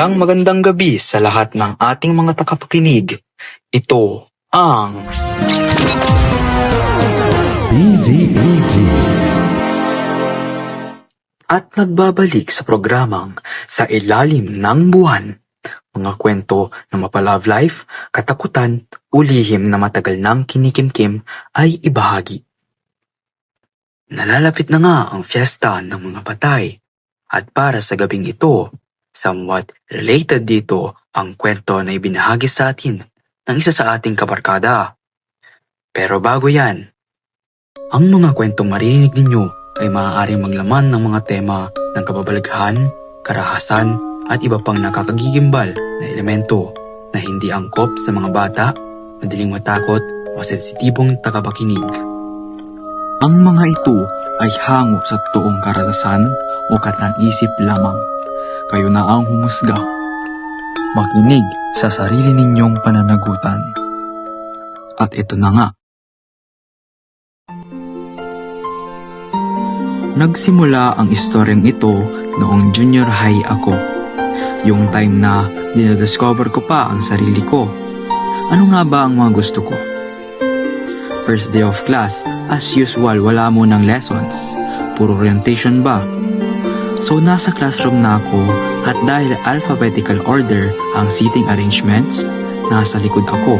Magandang gabi sa lahat ng ating mga tagapakinig. Ito ang DZAG at nagbabalik sa programang Sa Ilalim ng Buwan. Mga kwento na mapa-love life, katakutan, o lihim na matagal nang kinikimkim ay ibahagi. Nalalapit na nga ang fiesta ng mga patay. At para sa gabing ito, somewhat related dito ang kwento na ibinahagi sa atin ng isa sa ating kabarkada. Pero bago yan, ang mga kwentong maririnig ninyo ay maaaring maglaman ng mga tema ng kababalaghan, karahasan at iba pang nakakagigimbal na elemento na hindi angkop sa mga bata, madaling matakot o sensitibong tagapakinig. Ang mga ito ay hango sa totoong karanasan o kataan-isip lamang. Kayo na ang humusga. Makinig sa sarili ninyong pananagutan. At ito na nga. Nagsimula ang istoryang ito noong junior high ako. Yung time na dinadiscover ko pa ang sarili ko. Ano nga ba ang mga gusto ko? First day of class, as usual wala mo ng lessons. Puro orientation ba? So nasa classroom na ako at dahil alphabetical order ang seating arrangements, nasa likod ako.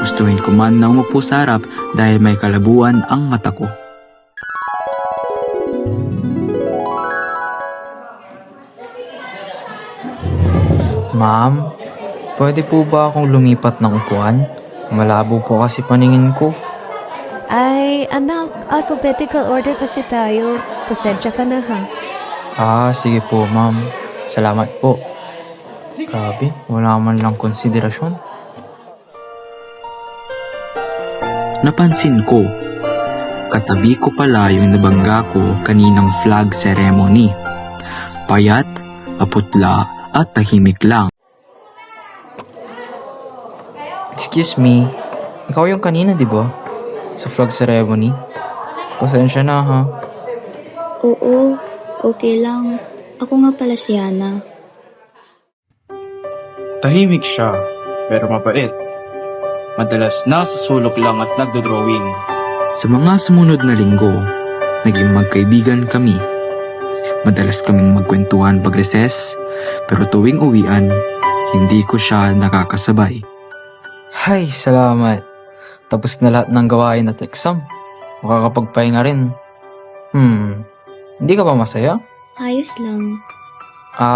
Gustuhin ko man na umupo sa harap dahil may kalabuan ang mata ko. Ma'am, pwede po ba akong lumipat ng upuan? Malabo po kasi paningin ko. Ay, anak, alphabetical order kasi tayo. Pasensya ka na ha. Sige po ma'am. Salamat po. Grabe, wala man lang konsiderasyon. Napansin ko, katabi ko pala yung nabangga ko kaninang flag ceremony. Payat, maputla at tahimik lang. Excuse me, ikaw yung kanina di ba? Sa flag ceremony? Pasensya na ha. Oo, okay lang. Ako nga pala si Hana. Tahimik siya, pero mabait. Madalas nasa sulok lang at nagdodrawing. Sa mga sumunod na linggo, naging magkaibigan kami. Madalas kaming magkwentuhan pag-recess, pero tuwing uwian, hindi ko siya nakakasabay. Hay, salamat. Tapos na lahat ng gawain at exam. Makakapagpahinga rin. Hindi ka ba masaya? Ayos lang.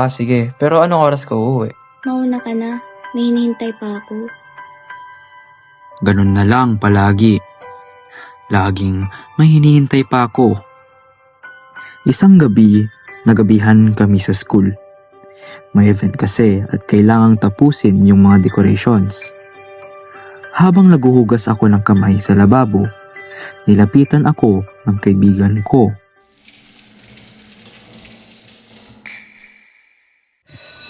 Sige. Pero anong oras ka uuwi? Mauna ka na. May hinihintay pa ako. Ganun na lang palagi. Laging may hinihintay pa ako. Isang gabi, nagabihan kami sa school. May event kasi at kailangang tapusin yung mga decorations. Habang naguhugas ako ng kamay sa lababo, nilapitan ako ng kaibigan ko.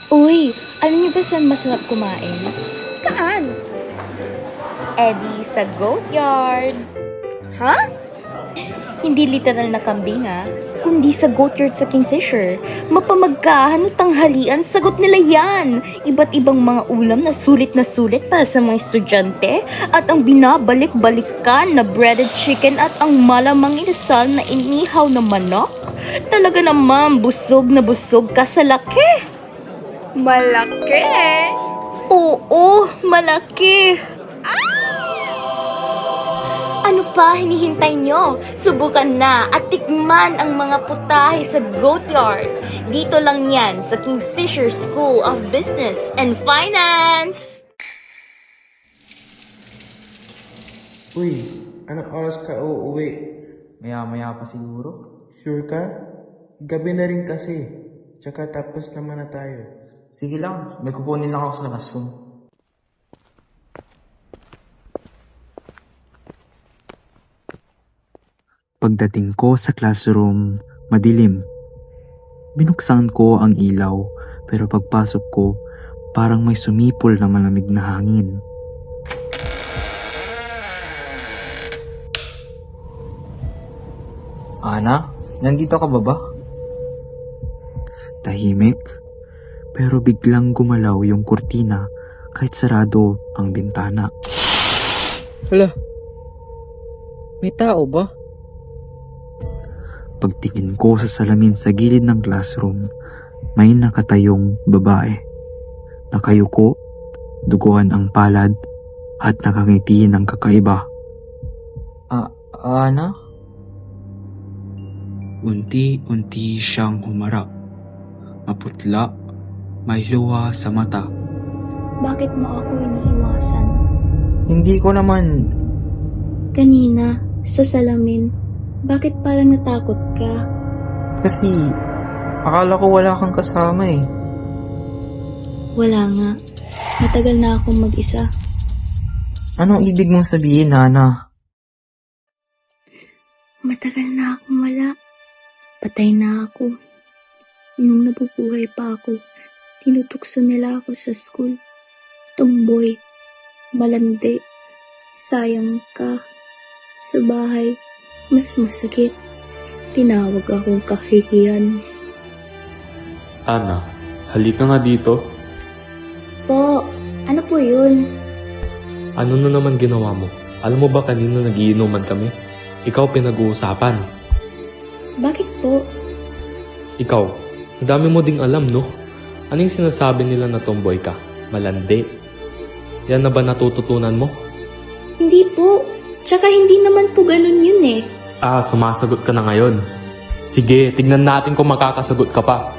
Uy, alam niyo ba saan masarap kumain? Saan? Eddie, sa goat yard. Ha? Hindi literal na kambing kundi sa goat yard sa Kingfisher. Mapamagkahan o tanghalian, sagot nila yan. Iba't ibang mga ulam na sulit para sa mga estudyante at ang binabalik-balikan na breaded chicken at ang malamang inasal na inihaw na manok. Talaga naman, busog na busog ka sa laki. Malaki? Oo, malaki. Ano pa hinihintay nyo? Subukan na at tikman ang mga putahe sa Goat Yard. Dito lang yan sa Kingfisher School of Business and Finance. Uy, anong oras ka uuwi? Maya-maya pa siguro. Sure ka? Gabi na rin kasi. Tsaka tapos naman na tayo. Sige lang, may kukunin lang ako sa classroom. Pagdating ko sa classroom, madilim. Binuksan ko ang ilaw, pero pagpasok ko, parang may sumipol na malamig na hangin. Ana, nandito ka ba ba? Tahimik, pero biglang gumalaw yung kurtina kahit sarado ang bintana. Hala, may tao ba? Pagtingin ko sa salamin sa gilid ng classroom, may nakatayong babae. Nakayuko, duguan ang palad, at nakangiti ng kakaiba. Ana? Unti-unti siyang humarap. Maputla, may luha sa mata. Bakit mo ako iniiwasan? Hindi ko naman. Kanina, sa salamin, bakit parang natakot ka? Kasi, akala ko wala kang kasama eh. Wala nga. Matagal na akong mag-isa. Anong ibig mong sabihin, Hana? Matagal na akong wala. Patay na ako. Nung nabubuhay pa ako, tinutukso nila ako sa school. Tomboy, malandi, sayang ka. Sa bahay, mas masakit. Tinawag akong kahihiyan. Ana, halika nga dito. Po, ano po yun? Ano na naman ginawa mo? Alam mo ba kanina nagiinuman kami? Ikaw pinag-uusapan. Bakit po? Ikaw, ang dami mo ding alam, no? Anong sinasabi nila na tomboy ka? Malandi. Yan na ba natututunan mo? Hindi po. Tsaka hindi naman po ganun yun eh. Sumasagot ka na ngayon. Sige, tignan natin kung makakasagot ka pa.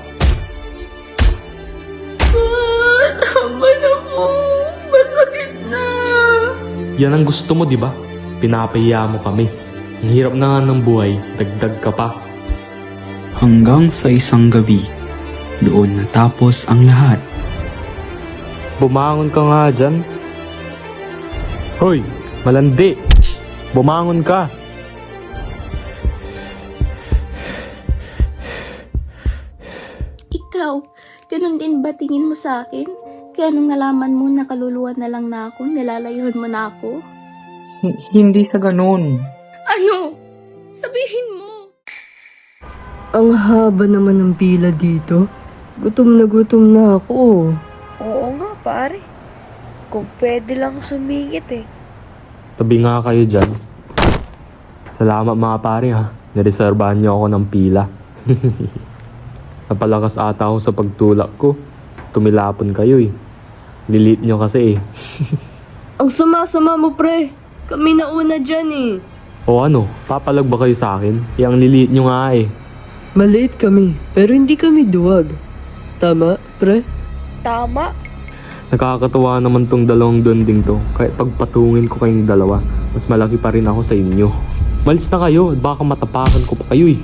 Tama na po. Masakit na. Yan ang gusto mo, di ba? Pinapahiya mo kami. Ang hirap na nga ng buhay, dagdag ka pa. Hanggang sa isang gabi, doon natapos ang lahat. Bumangon ka nga dyan. Hoy, malandi! Bumangon ka! Ikaw, ganun din ba tingin mo sa akin? Kaya nung nalaman mo na kaluluwa na lang na ako, nilalayuan mo na ako? Hindi sa ganun. Ano? Sabihin mo. Ang haba naman ng pila dito. Gutom na ako. Oo nga, pare. Kung pwede lang sumingit eh. Tabi nga kayo dyan. Salamat mga pare ha. Nireserbahan niyo ako ng pila. Napalakas ata ako sa pagtulak ko. Tumilapon kayo eh. Lilit niyo kasi eh. Ang sama-sama mo, pre. Kami na una dyan eh. O ano, papalag ba kayo sa akin? Yang lilit niyo nga eh. Maliit kami, pero hindi kami duwag. Tama, pre? Tama. Nakakatawa naman tong dalawang donding to. Kahit pagpatungin ko kayong dalawa, mas malaki pa rin ako sa inyo. Malis na kayo, at baka matapakan ko pa kayo eh.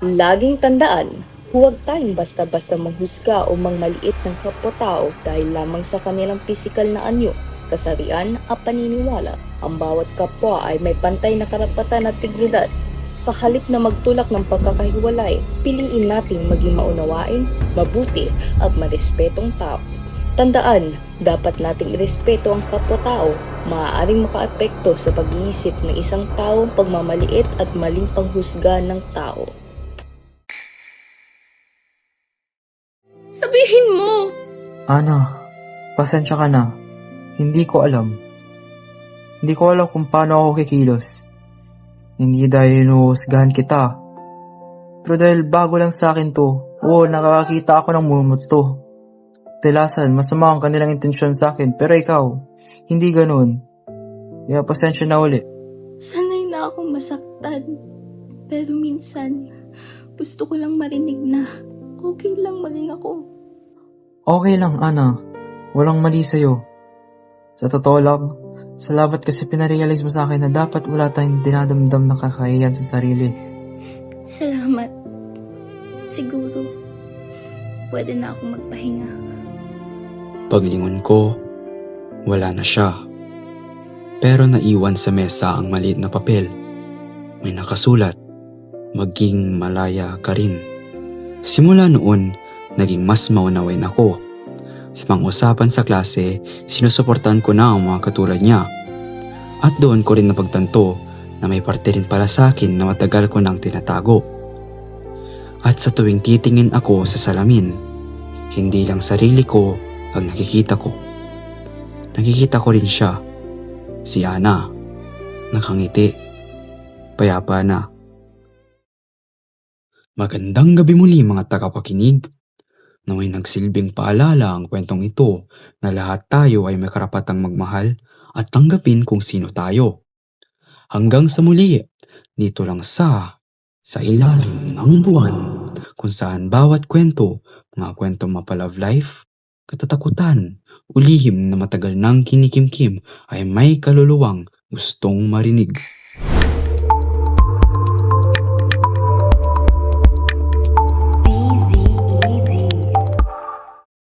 Laging tandaan, huwag tayong basta-basta manghusga o mangmaliit ng kapwa-tao dahil lamang sa kanilang pisikal na anyo, kasarian at paniniwala. Ang bawat kapwa ay may pantay na karapatan at dignidad. Sa halip na magtulak ng pagkakahiwalay, piliin nating maging maunawain, mabuti at marespetong tao. Tandaan, dapat nating irespeto ang kapwa-tao. Maaaring makaapekto sa pag-iisip ng isang taong pagmamaliit at maling panghusga ng tao. Sabihin mo! Ana, pasensya ka na. Hindi ko alam. Hindi ko alam kung paano ako kikilos. Hindi dahil inuhusgahan kita. Pero dahil bago lang sa akin to, nakakakita ako ng multo. Tilasan, masama ang kanilang intensyon sa akin, pero ikaw, hindi ganun. Kaya pasensya na uli. Sanay na akong masaktan. Pero minsan, gusto ko lang marinig na okay lang maging ako. Okay lang, Ana. Walang mali sa'yo. Sa totoo lang, salamat kasi pinarealize mo sa akin na dapat wala tayong dinadamdam na kakahiyan sa sarili. Salamat. Siguro, pwede na akong magpahinga. Paglingon ko, wala na siya. Pero naiwan sa mesa ang maliit na papel. May nakasulat, maging malaya ka rin. Simula noon, naging mas maunawain ako. Sa pang-usapan sa klase, sinusuportahan ko na ang mga katulad niya. At doon ko rin napagtanto na may parte rin pala sa akin na matagal ko nang tinatago. At sa tuwing titingin ako sa salamin, hindi lang sarili ko ang nakikita ko. Nakikita ko rin siya, si Ana, nakangiti, payapa na. Magandang gabi muli mga tagapakinig. Naway nagsilbing paalala ang kwentong ito na lahat tayo ay may karapatang magmahal at tanggapin kung sino tayo. Hanggang sa muli, dito lang sa ilalim ng buwan, kung saan bawat kwento, mga kwentong mapa-love life, katatakutan, ulihim na matagal nang kinikimkim ay may kaluluwang gustong marinig.